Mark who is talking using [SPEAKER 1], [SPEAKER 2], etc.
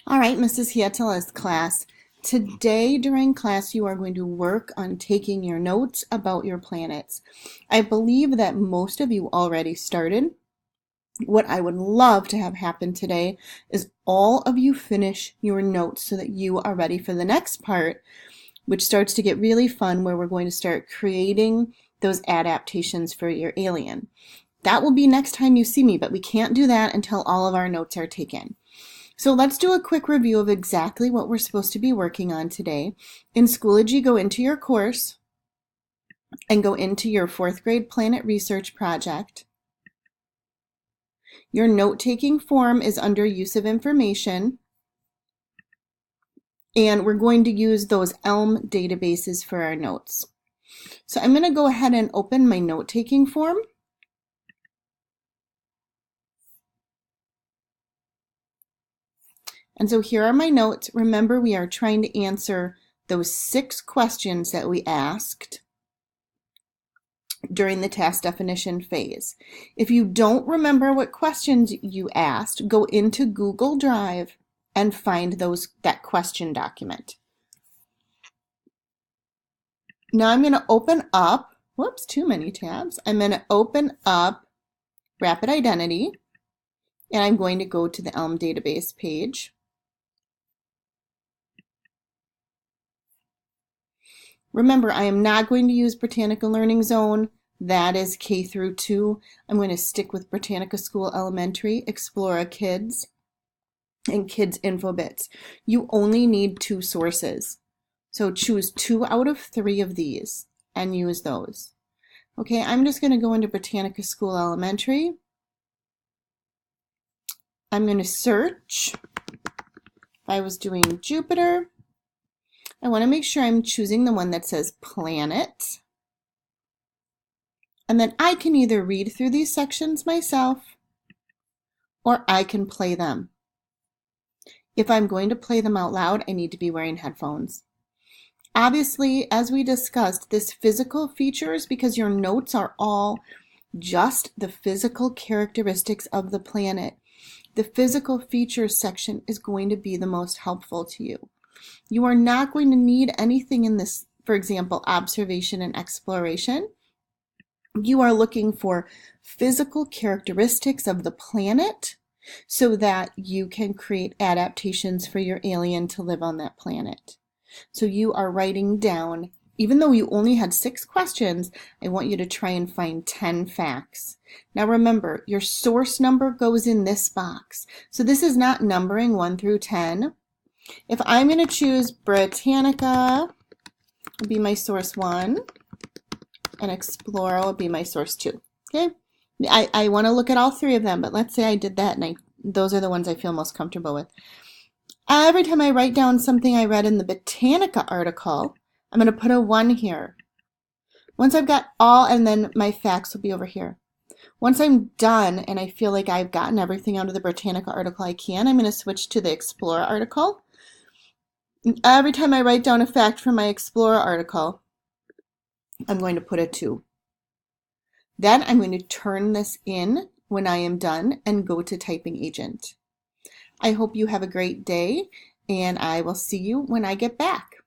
[SPEAKER 1] All right, Mrs. Hietala's class. Today during class, you are going to work on taking your notes about your planets. I believe that most of you already started. What I would love to have happen today is all of you finish your notes so that you are ready for the next part, which starts to get really fun, where we're going to start creating those adaptations for your alien. That will be next time you see me, but we can't do that until all of our notes are taken. So let's do a quick review of exactly what we're supposed to be working on today. In Schoology, go into your course and go into your 4th grade planet research project. Your note-taking form is under use of information, and we're going to use those ELM databases for our notes. So I'm going to go ahead and open my note-taking form. And so here are my notes. Remember, we are trying to answer those 6 questions that we asked during the task definition phase. If you don't remember what questions you asked, go into Google Drive and find that question document. Now I'm going to open up, whoops, too many tabs. I'm going to open up Rapid Identity, and I'm going to go to the ELM database page. Remember, I am not going to use Britannica Learning Zone. That is K through 2. I'm going to stick with Britannica School Elementary, Explora Kids, and Kids InfoBits. You only need 2 sources. So choose 2 out of 3 of these and use those. Okay, I'm just going to go into Britannica School Elementary. I'm going to search. If I was doing Jupiter, I want to make sure I'm choosing the one that says planet. And then I can either read through these sections myself or I can play them. If I'm going to play them out loud, I need to be wearing headphones. Obviously, as we discussed, this physical features, because your notes are all just the physical characteristics of the planet, the physical features section is going to be the most helpful to you. You are not going to need anything in this, for example, observation and exploration. You are looking for physical characteristics of the planet so that you can create adaptations for your alien to live on that planet. So you are writing down, even though you only had 6 questions, I want you to try and find 10 facts. Now remember, your source number goes in this box. So this is not numbering 1 through 10. If I'm going to choose Britannica, will be my source 1, and Explorer will be my source 2. Okay? I want to look at all 3 of them, but let's say I did that, and those are the ones I feel most comfortable with. Every time I write down something I read in the Britannica article, I'm going to put a 1 here. Once I've got all, and then my facts will be over here. Once I'm done and I feel like I've gotten everything out of the Britannica article I can, I'm going to switch to the Explorer article. Every time I write down a fact from my Explorer article, I'm going to put a 2. Then I'm going to turn this in when I am done and go to Typing Agent. I hope you have a great day, and I will see you when I get back.